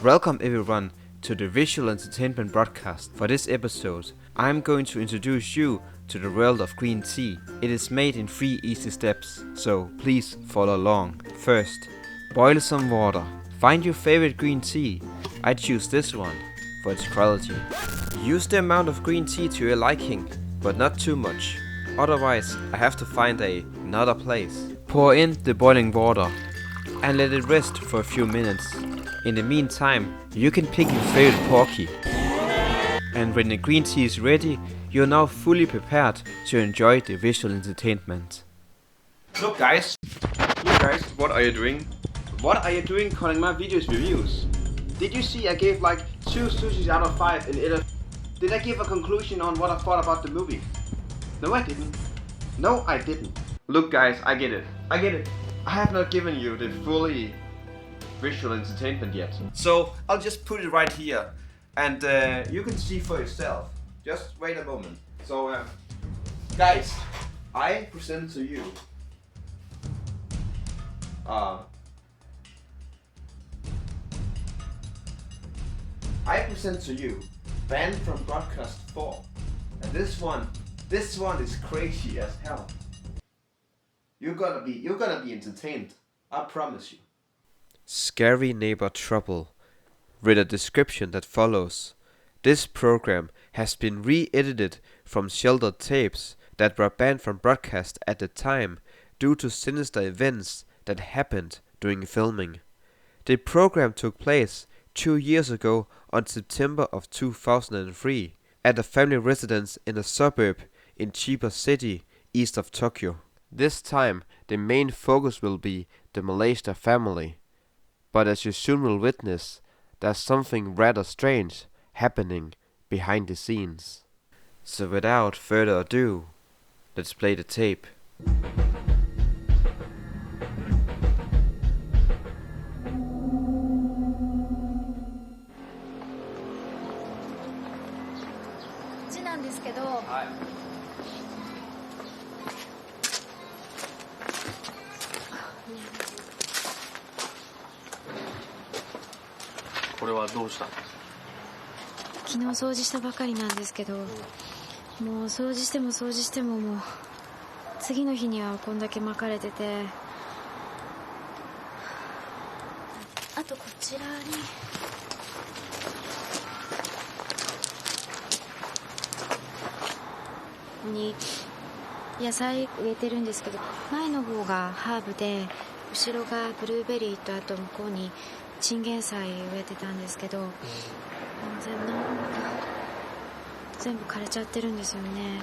Welcome everyone to the visual entertainment broadcast. For this episode, I'm going to introduce you to the world of green tea. It is made in 3 easy steps, so please follow along. First, boil some water. Find your favorite green tea. I choose this one for its quality. Use the amount of green tea to your liking, but not too much. Otherwise, I have to find another place. Pour in the boiling water and let it rest for a few minutes. In the meantime, you can pick your favorite porky. And when the green tea is ready, you're now fully prepared to enjoy the visual entertainment. Look guys, what are you doing? What are you doing calling my videos reviews? Did you see I gave like 2 sushis out of 5 in it? Did I give a conclusion on what I thought about the movie? No I didn't. Look guys, I get it. I have not given you the fully visual entertainment yet. So I'll just put it right here and you can see for yourself. Just wait a moment. So guys, I present to you Banned from Broadcast 4. And this one is crazy as hell. You're gonna be entertained. I promise you. Scary Neighbor Trouble. With a description that follows. This program has been re-edited from sheltered tapes that were banned from broadcast at the time due to sinister events that happened during filming. The program took place 2 years ago on September of 2003 at a family residence in a suburb in Chiba City east of Tokyo. This time the main focus will be the Malaysia family, but as you soon will witness, there's something rather strange happening behind the scenes. So without further ado, let's play the tape. これはどうしたんですか？昨日掃除したばかりなんですけど、もう掃除してももう次の日にはこんだけ巻かれてて、あとこちらに野菜植えてるんですけど、前の方がハーブで後ろがブルーベリーとあと向こうにチンゲン菜植えてたんですけど、全部枯れちゃってるんですよね。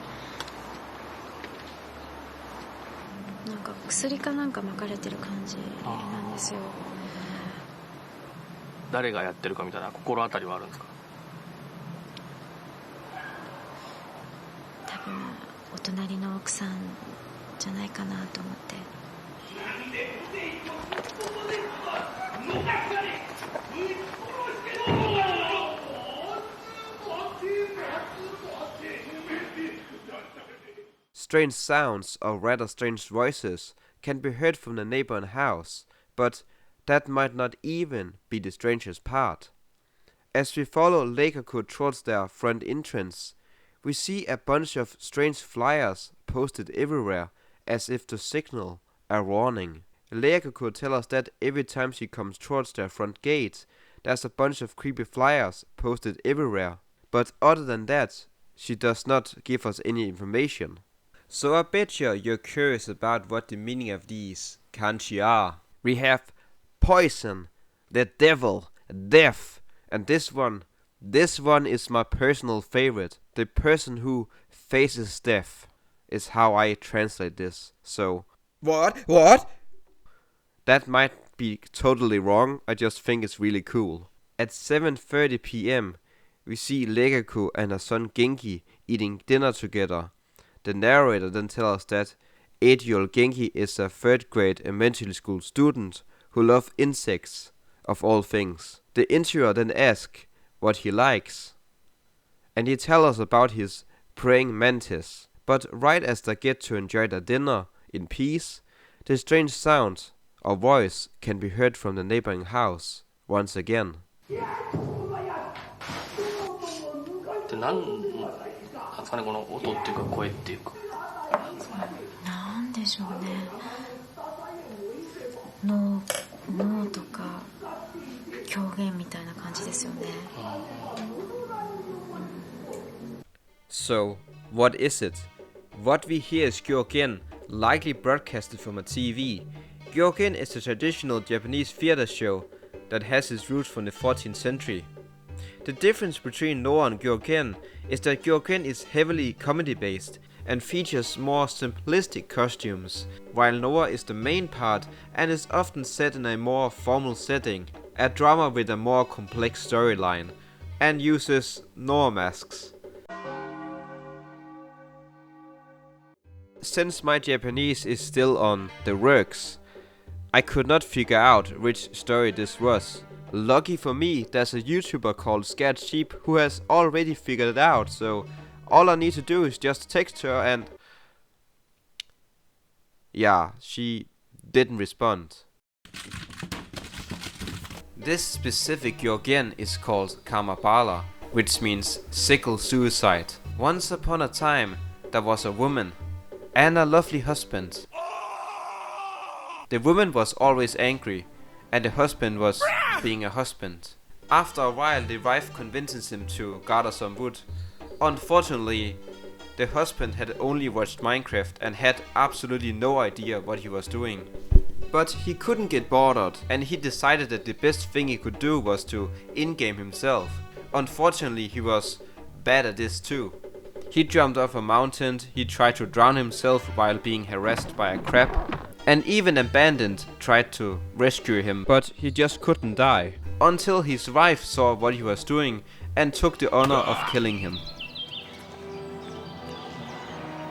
なんか薬かなんか巻かれてる感じなんですよ。誰がやってるかみたいな心当たりはあるんですか？多分お隣の奥さんじゃないかなと思って。Strange sounds or rather strange voices can be heard from the neighboring house, but that might not even be the strangest part. As we follow Leikaku towards their front entrance, we see a bunch of strange flyers posted everywhere as if to signal a warning. Leikaku tells us that every time she comes towards their front gate, there's a bunch of creepy flyers posted everywhere, but other than that, she does not give us any information. So I bet you're curious about what the meaning of these kanji are. We have poison, the devil, death, and this one is my personal favorite. The person who faces death is how I translate this. So What? That might be totally wrong, I just think it's really cool. At 7:30 p.m. we see Leikaku and her son Genki eating dinner together. The narrator then tells us that 8-year-old Genki is a 3rd grade elementary school student who loves insects of all things. The interviewer then asks what he likes, and he tells us about his praying mantis. But right as they get to enjoy their dinner in peace, the strange sound or voice can be heard from the neighboring house once again. でなんですかね、この音っていうか声っていうか。なんでしょうね。脳とか狂言みたいな感じですよね。So, what is it? What we hear is Gyogen, likely broadcasted from a TV. Gyogen is a traditional Japanese theater show that has its roots from the 14th century. The difference between Noah and Gyogen is that Gyogen is heavily comedy-based and features more simplistic costumes, while Noah is the main part and is often set in a more formal setting, a drama with a more complex storyline, and uses Noah masks. Since my Japanese is still on the works, I could not figure out which story this was. Lucky for me, there's a YouTuber called Scared Sheep who has already figured it out, so all I need to do is just text her and... yeah, she didn't respond. This specific Gyogen is called Kamabala, which means sickle suicide. Once upon a time, there was a woman and a lovely husband. The woman was always angry, and the husband was being a husband. After a while, the wife convinces him to gather some wood. Unfortunately, the husband had only watched Minecraft and had absolutely no idea what he was doing. But he couldn't get bothered, and he decided that the best thing he could do was to in-game himself. Unfortunately, he was bad at this too. He jumped off a mountain, he tried to drown himself while being harassed by a crab, and even a bandit tried to rescue him, but he just couldn't die. Until his wife saw what he was doing and took the honor of killing him.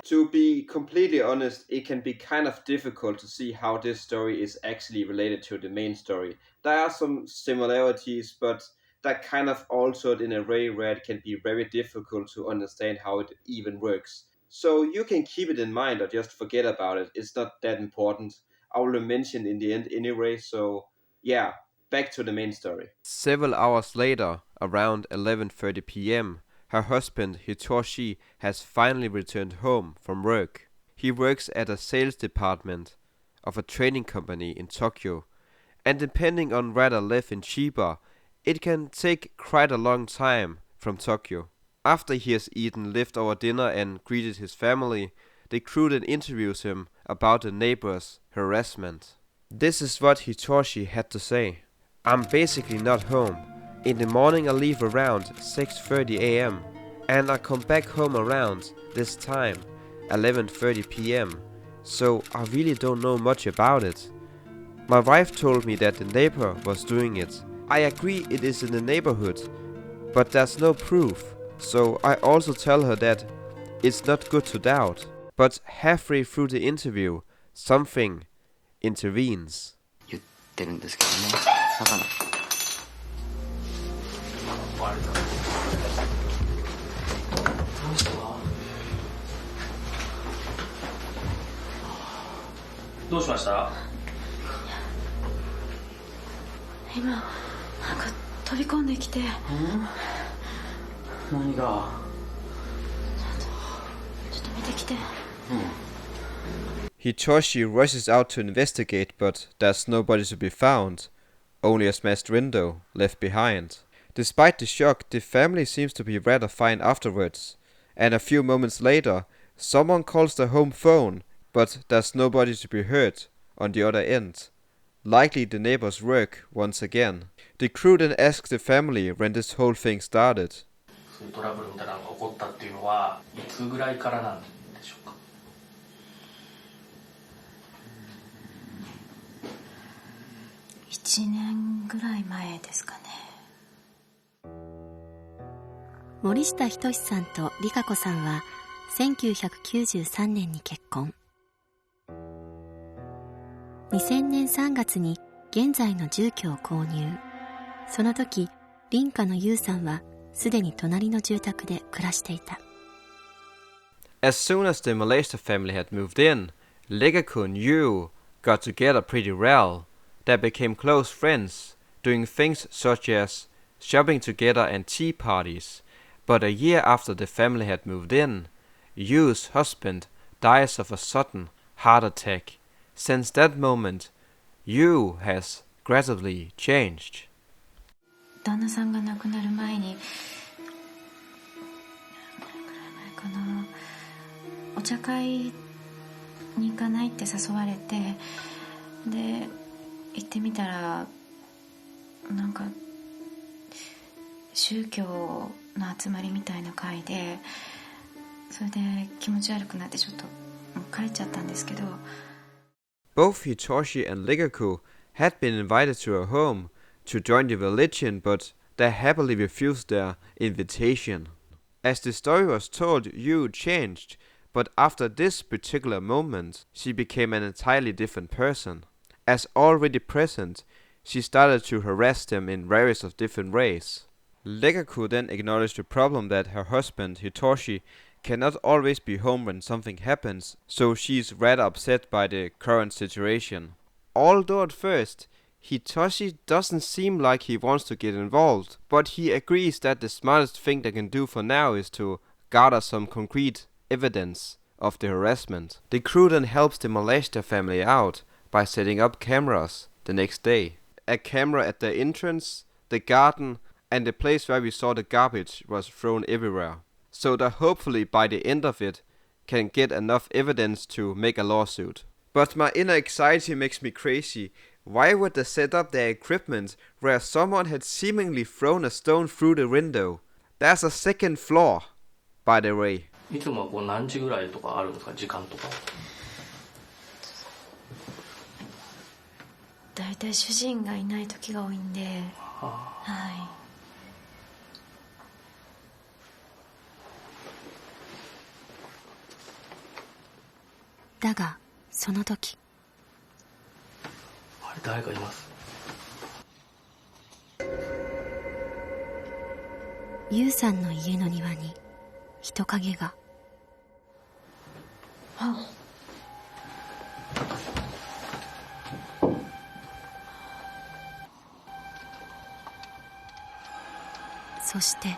To be completely honest, it can be kind of difficult to see how this story is actually related to the main story. There are some similarities, but that kind of altered in a way where it can be very difficult to understand how it even works. So you can keep it in mind or just forget about it. It's not that important. I will mention in the end anyway, so yeah, back to the main story. Several hours later, around 11:30 p.m., her husband Hitoshi has finally returned home from work. He works at a sales department of a trading company in Tokyo, and depending on where they live in Chiba, it can take quite a long time from Tokyo. After he has eaten leftover dinner and greeted his family, the crew then interviews him about the neighbors' harassment. This is what Hitoshi had to say. "I'm basically not home. In the morning I leave around 6:30 a.m. and I come back home around this time, 11:30 p.m. So I really don't know much about it. My wife told me that the neighbor was doing it. I agree it is in the neighborhood, but there's no proof. So I also tell her that it's not good to doubt. But halfway through the interview, something intervenes." 言ってるんですけどね。魚。どうしました？今なんか飛び込んできて。何が？ちょっと見てきて。Hitoshi rushes out to investigate, but there's nobody to be found. Only a smashed window left behind. Despite the shock, the family seems to be rather fine afterwards. And a few moments later, someone calls the home phone, but there's nobody to be heard on the other end. Likely the neighbors work once again. The crew then asks the family when this whole thing started. そういうトラブルみたいなのが起こったっていうのはいつぐらいからなんでしょうか？1年ぐらい前ですかね。森下仁さんと理香子さんは1993年に結婚。2000年3月に現在の住居を購入。その時、隣家の優さんはすでに隣の住宅で暮らしていた。As soon as the Malaysia family had moved in, Legako and Yu got together pretty well. They became close friends, doing things such as shopping together and tea parties. But a year after the family had moved in, Yu's husband dies of a sudden heart attack. Since that moment, Yu has gradually changed. 旦那さんが亡くなる前に、何くらい前かな、お茶会に行かないって誘われて、で行ってみたらなんか宗教の集まりみたいな会で、それで気持ち悪くなってちょっと帰っちゃったんですけど。 Both Hitoshi and Ligaku had been invited to her home to join the religion, but they happily refused their invitation. As the story was told, Yu changed, but after this particular moment, she became an entirely different person. As already present, she started to harass them in various of different ways. Ligaku then acknowledged the problem that her husband, Hitoshi, cannot always be home when something happens, so she's rather upset by the current situation. Although at first, Hitoshi doesn't seem like he wants to get involved, but he agrees that the smartest thing they can do for now is to gather some concrete evidence of the harassment. The crew then helps the Malaysia family out by setting up cameras the next day. A camera at the entrance, the garden, and the place where we saw the garbage was thrown everywhere. So that hopefully by the end of it can get enough evidence to make a lawsuit. But my inner anxiety makes me crazy. Why would they set up their equipment where someone had seemingly thrown a stone through the window? There's a second floor, by the way. いつもはこう何時ぐらいとかあるんですか、時間とか。だいたい主人がいない時が多いんで、はい。だがその時、あれ誰かいます。ユウさんの家の庭に人影が。そして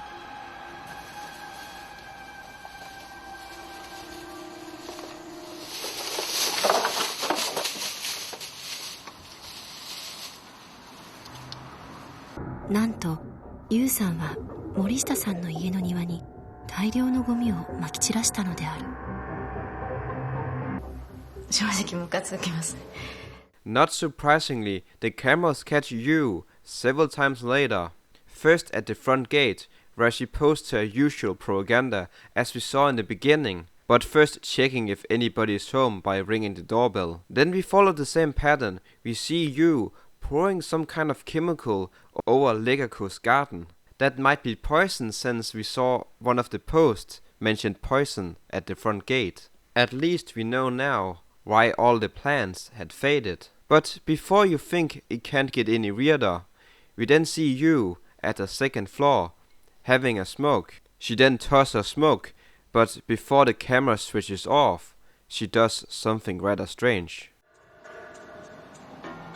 なんとユウさんは森下さんの家の庭に大量のゴミをまき散らしたのである。正直ムカつきますね。 Not surprisingly, the cameras catch Yu several times later. First at the front gate, where she posts her usual propaganda as we saw in the beginning, but first checking if anybody is home by ringing the doorbell. Then we follow the same pattern. We see Yu pouring some kind of chemical over Legaku's garden. That might be poison, since we saw one of the posts mentioned poison at the front gate. At least we know now why all the plants had faded. But before you think it can't get any weirder, we then see Yu at the second floor having a smoke. She then tosses her smoke, but before the camera switches off, she does something rather strange.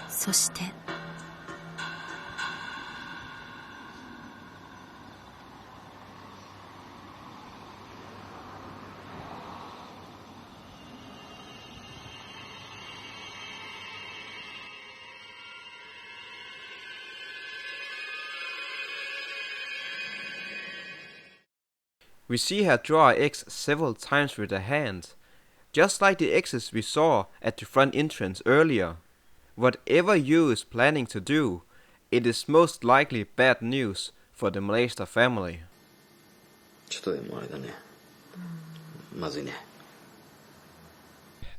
そしてWe see her draw an X several times with her hand, just like the X's we saw at the front entrance earlier. Whatever Yu is planning to do, it is most likely bad news for the Malaysia family. ちょっとでもあれだね。まずいね。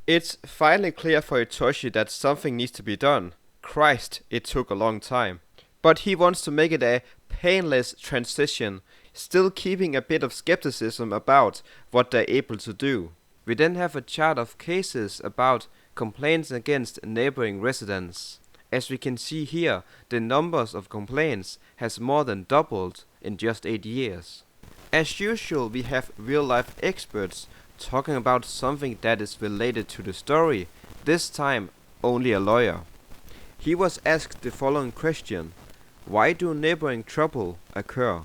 It's finally clear for Hitoshi that something needs to be done. Christ, it took a long time. But he wants to make it a painless transition, still keeping a bit of skepticism about what they're able to do. We then have a chart of cases about complaints against neighboring residents. As we can see here, the numbers of complaints has more than doubled in just 8 years. As usual, we have real-life experts talking about something that is related to the story, this time only a lawyer. He was asked the following question: Why do neighboring trouble occur?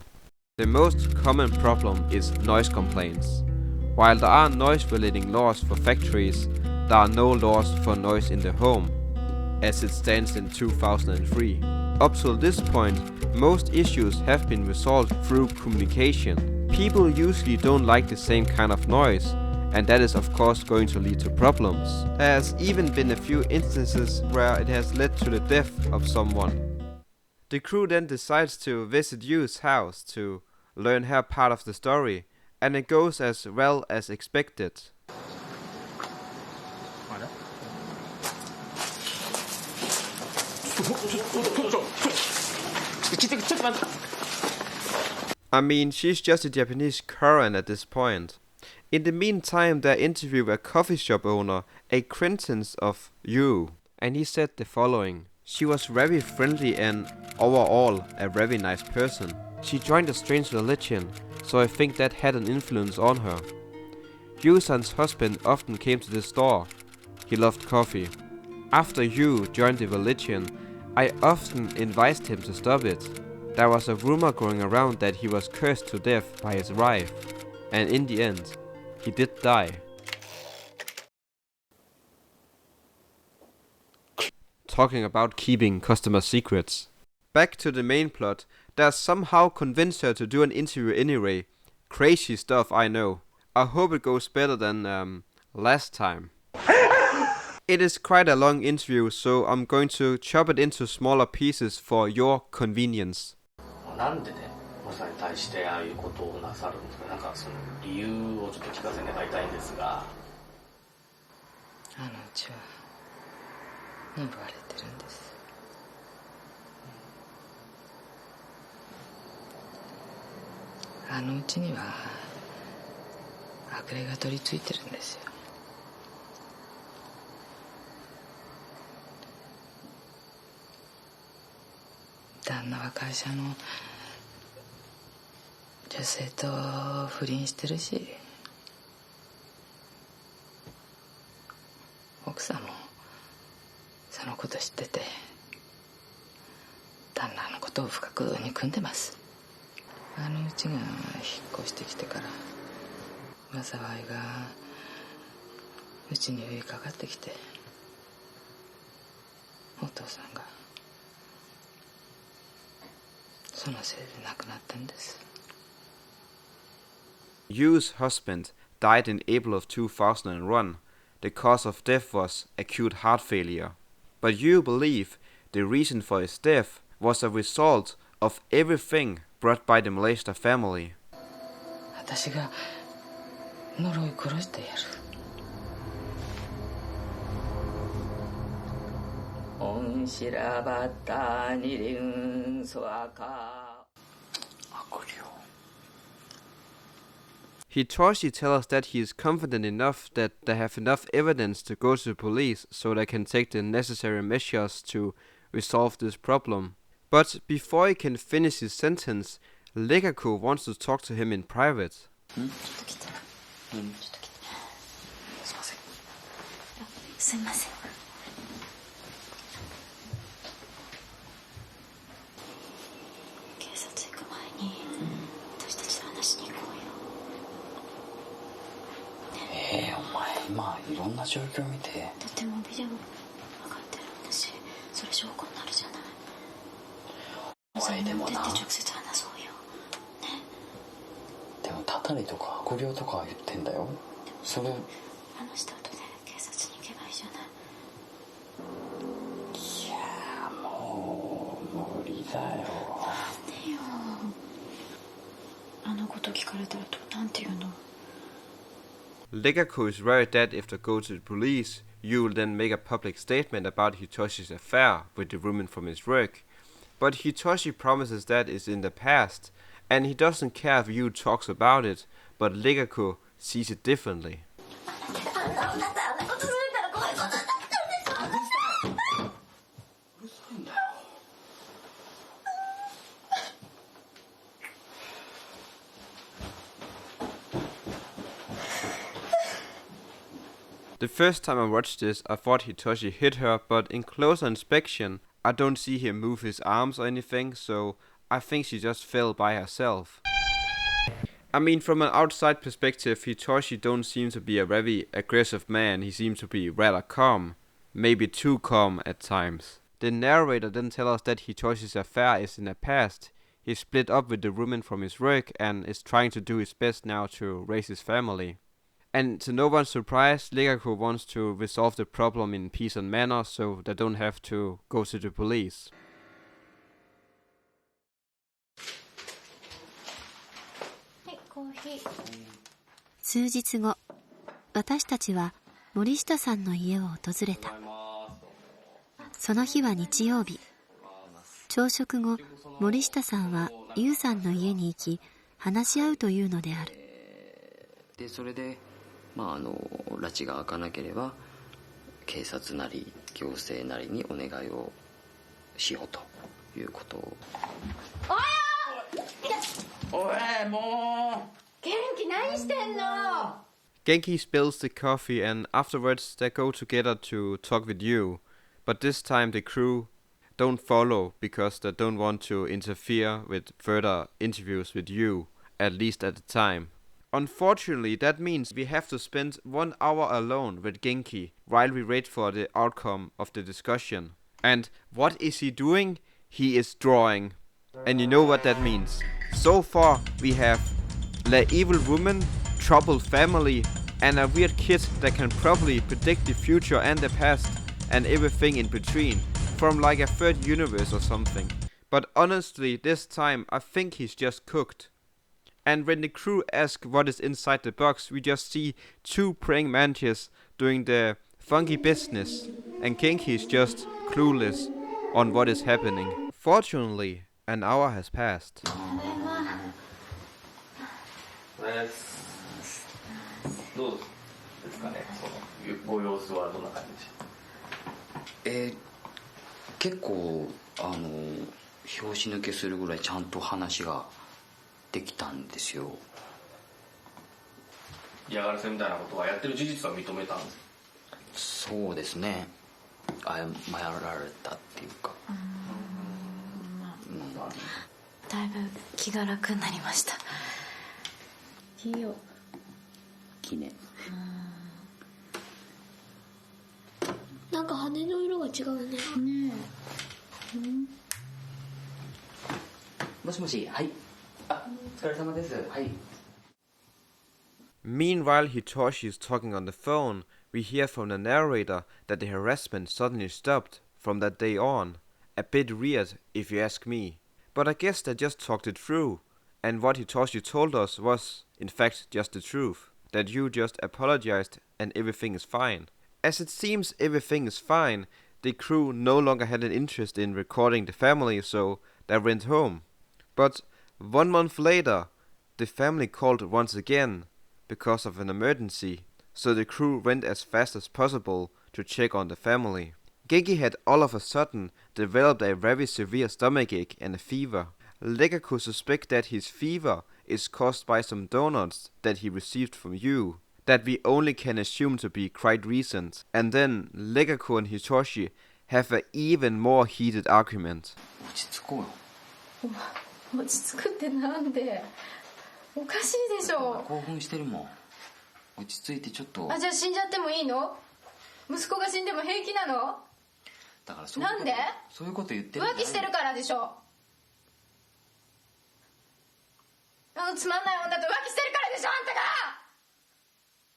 The most common problem is noise complaints. While there are noise-relating laws for factories, there are no laws for noise in the home, as it stands in 2003. Up till this point, most issues have been resolved through communication. People usually don't like the same kind of noise, and that is of course going to lead to problems. There has even been a few instances where it has led to the death of someone. The crew then decides to visit Yu's house to learn her part of the story, and it goes as well as expected. I mean, she's just a Japanese Korean at this point. In the meantime, they interview a coffee shop owner, a acquaintance of Yu, and he said the following. She was very friendly and overall a very nice person. She joined a strange religion, so I think that had an influence on her. Yu-san's husband often came to the store. He loved coffee. After Yu joined the religion, I often advised him to stop it. There was a rumor going around that he was cursed to death by his wife, and in the end, he did die. Talking about keeping customer secrets. Back to the main plot, they somehow convinced her to do an interview anyway. Crazy stuff, I know. I hope it goes better than last time. It is quite a long interview, so I'm going to chop it into smaller pieces for your convenience. なんでね、マサに対してああいうことをなさるんですか。なんかその理由をちょっと聞かせてもらいたいんですが。うちは呪われてるんです。うちには悪霊が取り付いてるんですよ。旦那は会社の女性と不倫してるし、奥さんもそのこと知ってて旦那のことを深く憎んでます。うちが引っ越してきてから災いがうちに降りかかってきて、お父さんがそのせいで亡くなったんです。 Yu's husband died in April of 2001. The cause of death was acute heart failure. But Yu believe the reason for his death was a result of everything brought by the molester family. 私が呪い殺してやる。恩知らばった二輪そ赤。悪霊。 Hitoshi tells us that he is confident enough that they have enough evidence to go to the police so they can take the necessary measures to resolve this problem. But before he can finish his sentence, Lekako wants to talk to him in private. すいません。警察行く前に私たちと話しに行こうよ。お前今いろんな状況見て。だってもうビデオ上がってるんだし、それ証拠になるじゃない。おいでもな。直接話そうよ。ね。でもたたりとか悪霊とか言ってんだよ。それ話した後で警察に行けばいいじゃない。いやもう無理だよ。なんでよ。あのこと聞かれたらなんて言うの。Lekako is worried that if they go to the police, Yu will then make a public statement about Hitoshi's affair with the woman from his work. But Hitoshi promises that is in the past, and he doesn't care if Yu talks about it, but Lekako sees it differently. The first time I watched this, I thought Hitoshi hit her, but in closer inspection, I don't see him move his arms or anything, so I think she just fell by herself. I mean, from an outside perspective, Hitoshi don't seem to be a very aggressive man. He seems to be rather calm, maybe too calm at times. The narrator then tells us that Hitoshi's affair is in the past. He split up with the woman from his work and is trying to do his best now to raise his family. And to no one's surprise, Legaku wants to resolve the problem in peace and manner so they don't have to go to the police.「数日後、私たちは森下さんの家を訪れた。その日は日曜日。朝食後、森下さんは優さんの家に行き、話し合うというのである。でそれで、拉致が開かなければ警察なり行政なりにお願いをしようということを。おいもう元気何してんの？ Genki spills the coffee and afterwards they go together to talk with you. But this time the crew don't follow because they don't want to interfere with further interviews with you, at least at the time. Unfortunately, that means we have to spend 1 hour alone with Genki while we wait for the outcome of the discussion. And what is he doing? He is drawing. And you know what that means. So far we have the evil woman, troubled family, and a weird kid that can probably predict the future and the past and everything in between, from like a third universe or something. But honestly, this time I think he's just cooked. And when the crew ask what is inside the box, we just see 2 praying mantis doing the funky business, and Genki is just clueless on what is happening. Fortunately, an hour has passed. どうですかね、そのご様子はどんな感じでしょう？結構拍子抜けするぐらいちゃんと話ができたんですよ。嫌がらせみたいなことはやってる事実は認めたんです。そうですね。謝られたっていうか。だいぶ気が楽になりました。記念。なんか羽の色が違うね。もしもし、はい。お疲れ様です。はい。Meanwhile, Hitoshi is talking on the phone. We hear from the narrator that the harassment suddenly stopped from that day on. A bit weird, if you ask me. But I guess they just talked it through. And what Hitoshi told us was, in fact, just the truth. That you just apologized and everything is fine. As it seems everything is fine, the crew no longer had an interest in recording the family, so they went home. But 1 month later, the family called once again because of an emergency, so the crew went as fast as possible to check on the family. Genki had all of a sudden developed a very severe stomachache and a fever. Legaku suspects that his fever is caused by some donuts that he received from you, that we only can assume to be quite recent. And then Legaku and Hitoshi have an even more heated argument. 落ち着こうよ。落ち着くってなんで？おかしいでしょ。興奮してるもん。落ち着いてちょっと。じゃあ死んじゃってもいいの？息子が死んでも平気なの？だからそういうこと。なんで？そういうこと言ってるんじゃない。浮気してるからでしょ。つまんない女と浮気してるからでしょ、あんたが。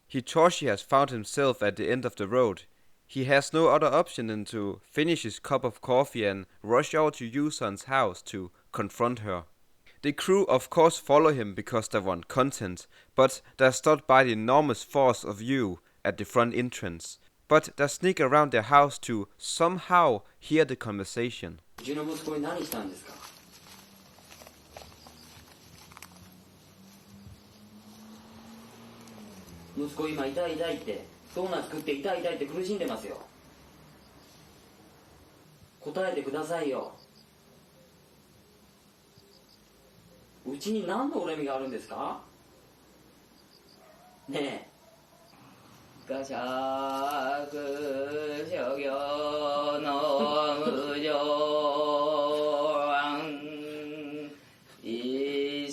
Hitoshi has found himself at the end of the road. He has no other option than to finish his cup of coffee and rush out to Yusan's house to confront her. The crew of course follow him because they want content, but they're stopped by the enormous force of you at the front entrance. But they sneak around their house to somehow hear the conversation. うちの息子に何したんですか？息子今痛い痛いってドーナツ食って痛い痛いって苦しんでますよ。答えてくださいよ。うちに何の恨みがあるんですか？ねえ。画尺諸行の無常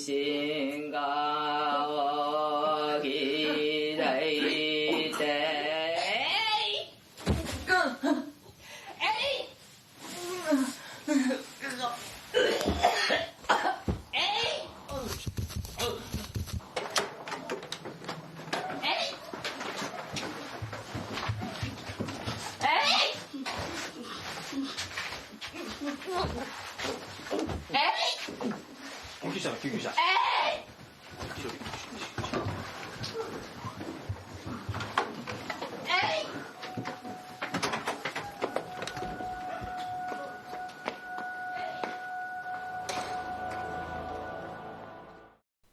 心が大きだいて救急車だ救急車。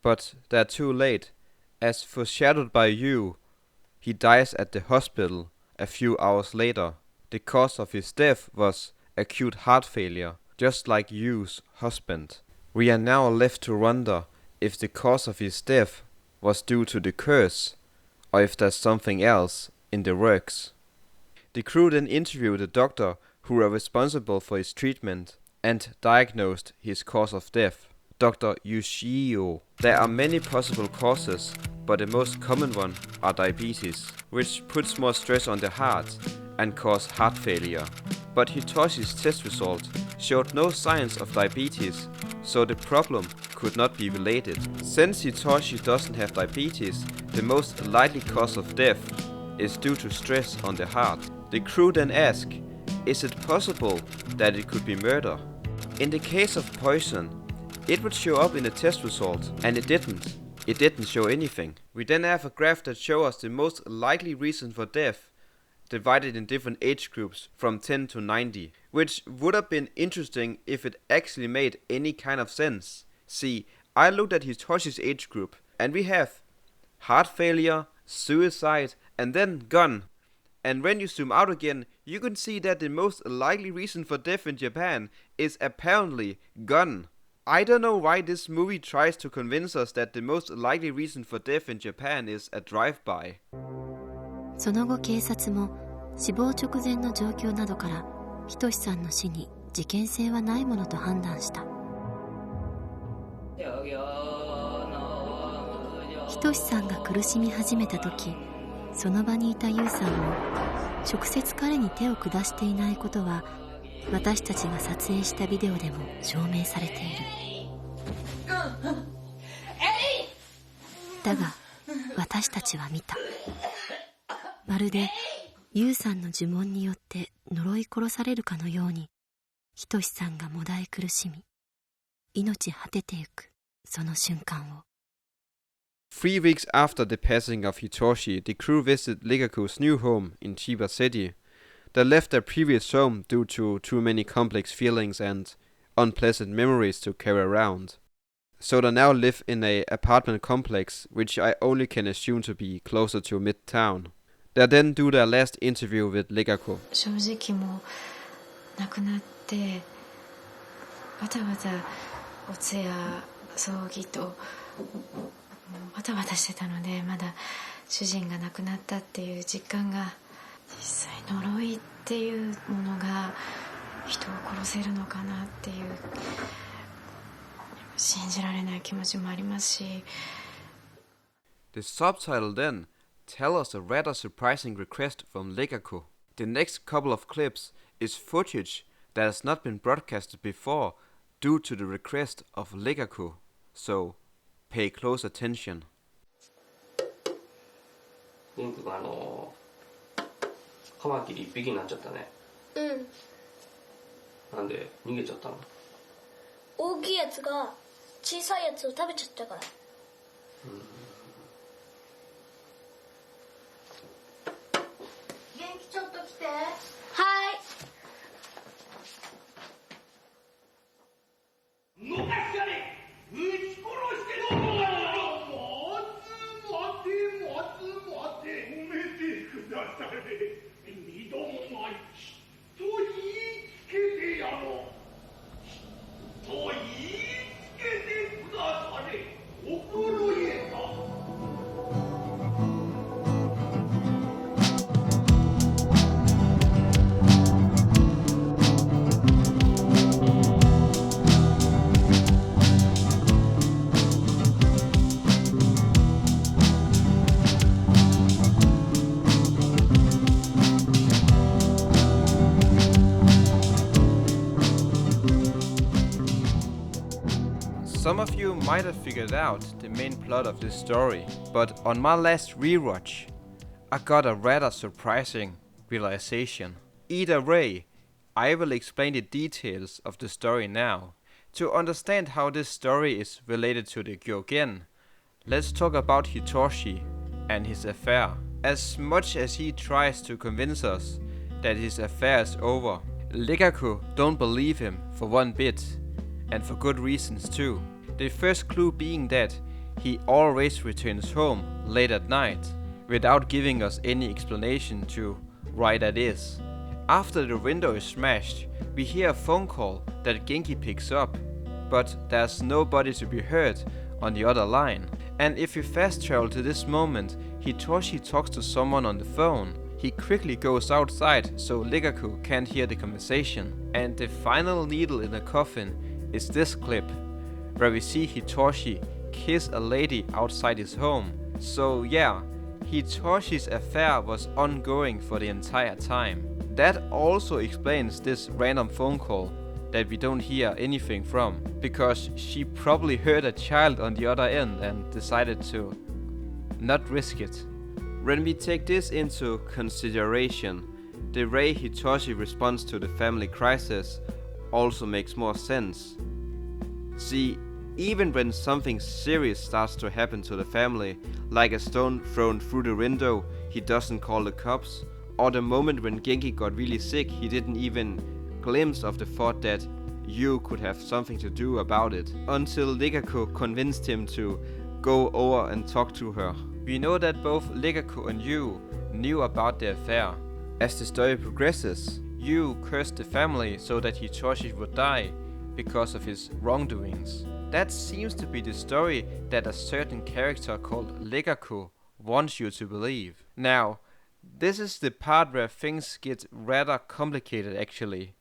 But they're too late. As foreshadowed by you, he dies at the hospital a few hours later. The cause of his death was acute heart failure, just like Yu's husband. We are now left to wonder if the cause of his death was due to the curse, or if there's something else in the works. The crew then interviewed the doctor who were responsible for his treatment and diagnosed his cause of death, Dr. Yoshio. There are many possible causes, but the most common one are diabetes, which puts more stress on the heart and cause heart failure. But Hitoshi's test result showed no signs of diabetes, so the problem could not be related. Since Hitoshi doesn't have diabetes, the most likely cause of death is due to stress on the heart. The crew then ask, is it possible that it could be murder? In the case of poison, it would show up in the test result, and it didn't. It didn't show anything. We then have a graph that shows us the most likely reason for death, divided in different age groups from 10 to 90, which would have been interesting if it actually made any kind of sense. See, I looked at Hitoshi's age group, and we have heart failure, suicide, and then gun. And when you zoom out again, you can see that the most likely reason for death in Japan is apparently gun. I don't know why this movie tries to convince us that the most likely reason for death in Japan is a drive-by. その後警察も死亡直前の状況などから仁さんの死に事件性はないものと判断した。仁さんが苦しみ始めた時、その場にいた優さんも直接彼に手を下していないことは私たちが撮影したビデオでも証明されている。だが私たちは見た。まるで優さんの呪文によって呪い殺されるかのように仁さんがもだえ苦しみ命果ててゆくその瞬間を。3 weeks after the passing of Hitoshi, the crew visited Ligaku's new home in Chiba City. They left their previous home due to too many complex feelings and unpleasant memories to carry around. So they now live in an apartment complex, which I only can assume to be closer to Midtown. They then do their last interview with Ligaku. 正直もう亡くなってバタバタお通夜葬儀とバタバタしてたので、まだ主人が亡くなったっていう実感が、実際呪いっていうものが人を殺せるのかなっていう信じられない気持ちもありますし。 The subtitle then tell us a rather surprising request from Ligaku. The next couple of clips is footage that has not been broadcasted before due to the request of Ligaku. So pay close attention. リンクがカマキリ1匹になっちゃったね。うん。なんで逃げちゃったの？大きいやつが小さいやつを食べちゃったから。元気ちょっと来て。はい。逃がしやれ！撃ち殺してのも待て止めてくだされ。二度もないと言いつけてやろう。と言いつけてくだされ。心得た。Some of you might have figured out the main plot of this story, but on my last rewatch, I got a rather surprising realization. Either way, I will explain the details of the story now. To understand how this story is related to the Gyogen, let's talk about Hitoshi and his affair. As much as he tries to convince us that his affair is over, Ligaku don't believe him for one bit, and for good reasons too. The first clue being that he always returns home late at night, without giving us any explanation to why that is. After the window is smashed, we hear a phone call that Genki picks up, but there's nobody to be heard on the other line. And if we fast travel to this moment, Hitoshi talks to someone on the phone. He quickly goes outside so Ligaku can't hear the conversation. And the final needle in the coffin is this clip, where we see Hitoshi kiss a lady outside his home. So yeah, Hitoshi's affair was ongoing for the entire time. That also explains this random phone call that we don't hear anything from, because she probably heard a child on the other end and decided to not risk it. When we take this into consideration, the way Hitoshi responds to the family crisis also makes more sense. See, even when something serious starts to happen to the family, like a stone thrown through the window, he doesn't call the cops, or the moment when Genki got really sick, he didn't even glimpse of the thought that you could have something to do about it, until Ligaku convinced him to go over and talk to her. We know that both Ligaku and Yu knew about the affair. As the story progresses, Yu cursed the family so that Hitoshi would die because of his wrongdoings. That seems to be the story that a certain character called Ligaku wants you to believe. Now, this is the part where things get rather complicated actually,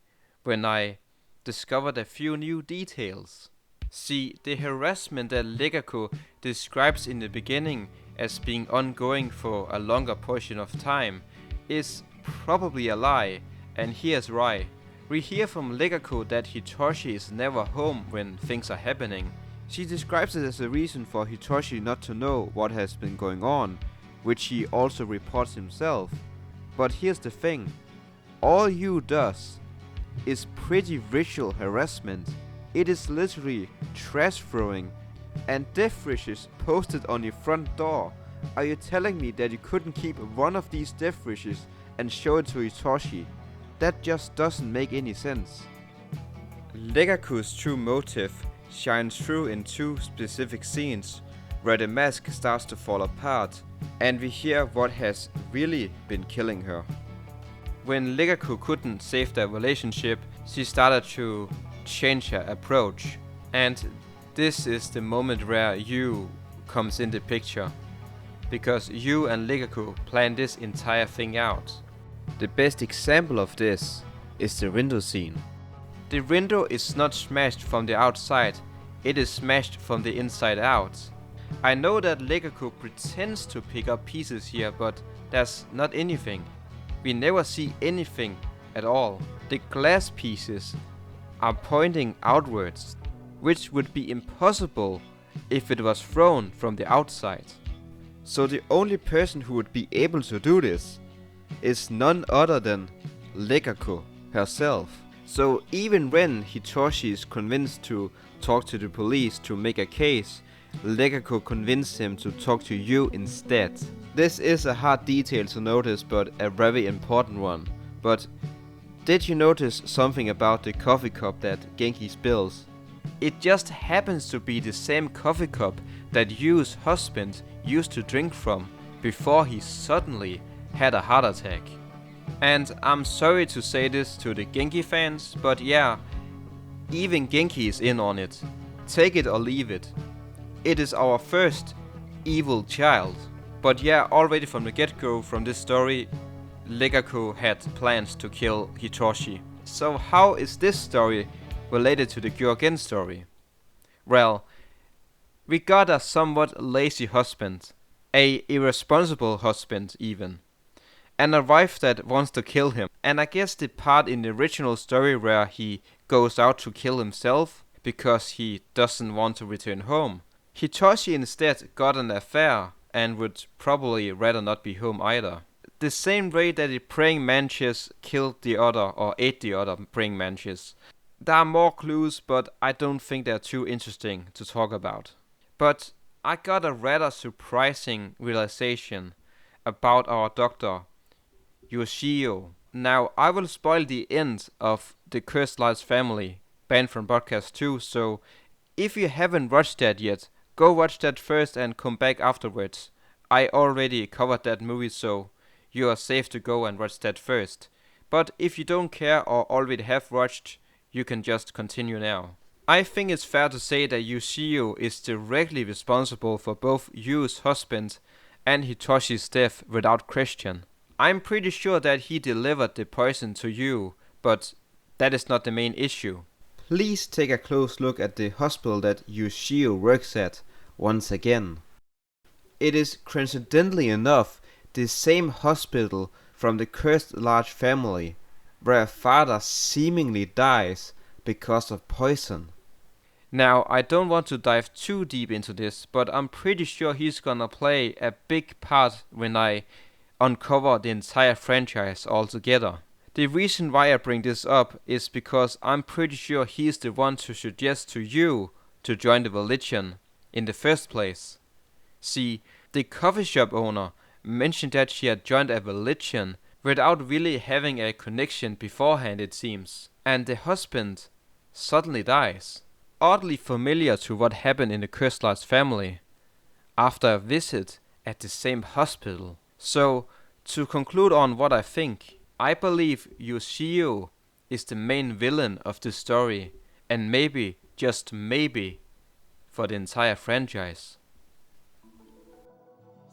when I discovered a few new details. See, the harassment that Ligaku describes in the beginning as being ongoing for a longer portion of time is probably a lie, and here's why. We hear from Ligaku that Hitoshi is never home when things are happening. She describes it as a reason for Hitoshi not to know what has been going on, which he also reports himself. But here's the thing, all Yu does is pretty visual harassment. It is literally trash throwing and death wishes posted on your front door. Are you telling me that you couldn't keep one of these death wishes and show it to Hitoshi? That just doesn't make any sense. Ligaku's true motive shines through in two specific scenes where the mask starts to fall apart and we hear what has really been killing her. When Ligaku couldn't save their relationship, she started to change her approach. And this is the moment where Yu comes in the picture, because Yu and Ligaku planned this entire thing out. The best example of this is the window scene. The window is not smashed from the outside, it is smashed from the inside out. I know that Ligaku pretends to pick up pieces here, but there's not anything. We never see anything at all. The glass pieces are pointing outwards, which would be impossible if it was thrown from the outside. So the only person who would be able to do this is none other than Ligaku herself. So even when Hitoshi is convinced to talk to the police to make a case, Ligaku convinced him to talk to Yu instead. This is a hard detail to notice, but a very important one. But did you notice something about the coffee cup that Genki spills? It just happens to be the same coffee cup that Yu's husband used to drink from before he suddenly had a heart attack. And I'm sorry to say this to the Genki fans, but yeah, even Genki is in on it. Take it or leave it. It is our first evil child. But yeah, already from the get-go from this story, Ligaku had plans to kill Hitoshi. So how is this story related to the Gyogen story? Well, we got a somewhat lazy husband, a irresponsible husband even, and a wife that wants to kill him. And I guess the part in the original story where he goes out to kill himself because he doesn't want to return home. Hitoshi instead got an affair and would probably rather not be home either. The same way that the praying mantis killed the other or ate the other praying mantis. There are more clues, but I don't think they're too interesting to talk about. But I got a rather surprising realization about our doctor, Yoshio. Now, I will spoil the end of The Cursed Lights Family, banned from broadcast 2, so if you haven't watched that yet, go watch that first and come back afterwards. I already covered that movie, so you are safe to go and watch that first. But if you don't care or already have watched, you can just continue now. I think it's fair to say that Yoshio is directly responsible for both Yu's husband and Hitoshi's death without question. I'm pretty sure that he delivered the poison to Yu, but that is not the main issue. Please take a close look at the hospital that Yoshio works at once again. It is coincidentally enough the same hospital from the Cursed Large Family, where a father seemingly dies because of poison. Now, I don't want to dive too deep into this, but I'm pretty sure he's gonna play a big part when I uncover the entire franchise altogether. The reason why I bring this up is because I'm pretty sure he's the one to suggest to you to join the religion in the first place. See, the coffee shop owner mentioned that she had joined a religion without really having a connection beforehand, it seems, and the husband suddenly dies. Oddly familiar to what happened in the Cursed Lights Family after a visit at the same hospital. So, to conclude on what I think, I believe Yoshio is the main villain of the story, and maybe, just maybe, for the entire franchise.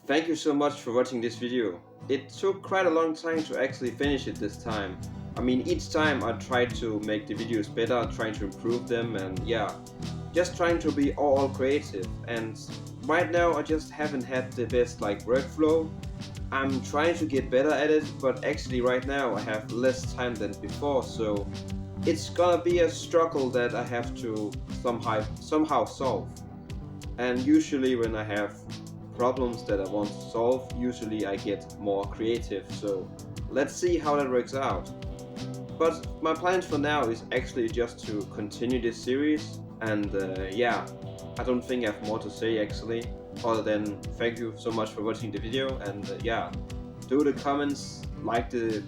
Thank you so much for watching this video. It took quite a long time to actually finish it this time. I mean, each time I tried to make the videos better, trying to improve them, and yeah, just trying to be all creative. And right now I just haven't had the best workflow. I'm trying to get better at it, but actually right now I have less time than before, so it's gonna be a struggle that I have to somehow solve. And usually when I have problems that I want to solve, usually I get more creative, so let's see how that works out. But my plan for now is actually just to continue this series, and yeah, I don't think I have more to say actually, other than thank you so much for watching the video, and yeah, do the comments, like the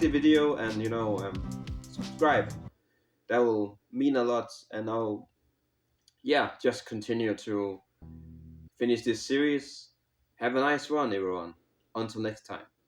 video, and subscribe. That will mean a lot, and I'll just continue to finish this series. Have a nice one, everyone. Until next time.